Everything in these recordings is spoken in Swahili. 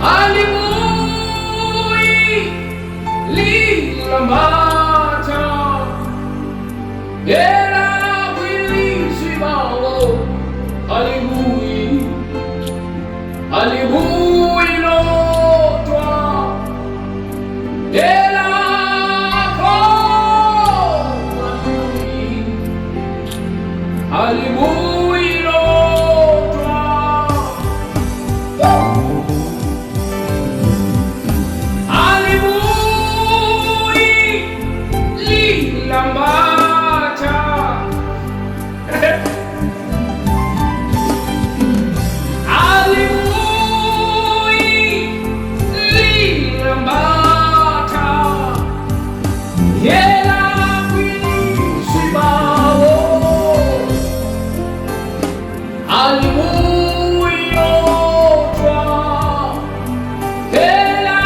Alimui lilamata era wilishimalo alimui alimui lotwa era ko alimui lotwa Lambata Alimui Lambata Yela Quini Shibao Alimui Otwa Yela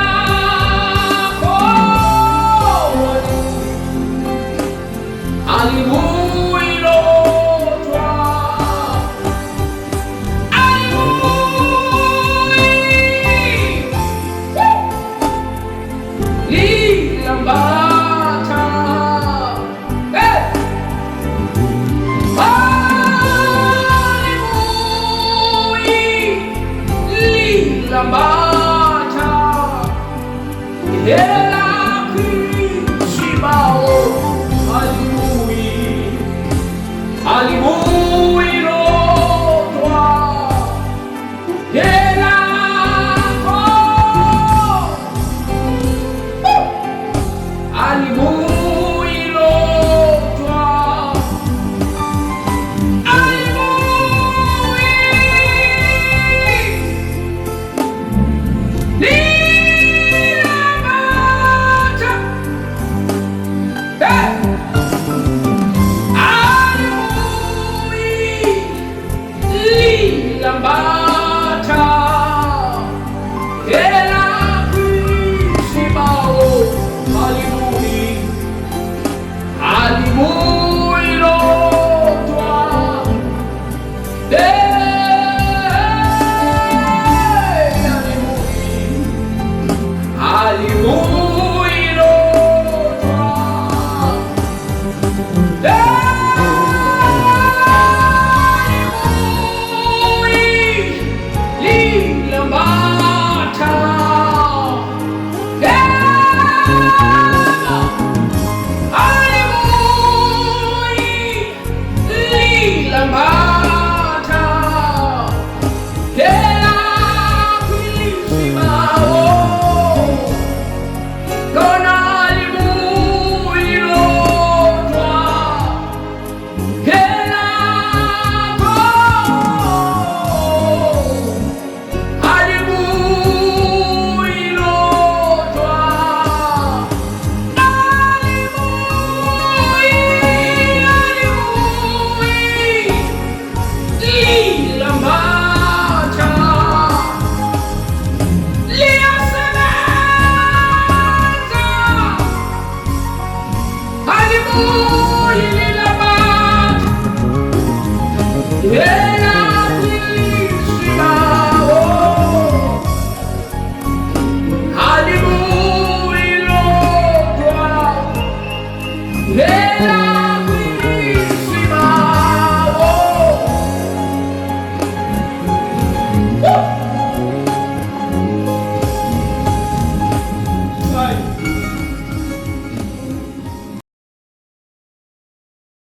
Ko Alimui lotwa, alimui lilambata, alimui lilambata, ela kwishibao. Alimui lotwa yela ko alimui lotwa alimui lilamata Lambata, ela kwishibao, alimui, alimui lotwa, alimui lotwa, Lambata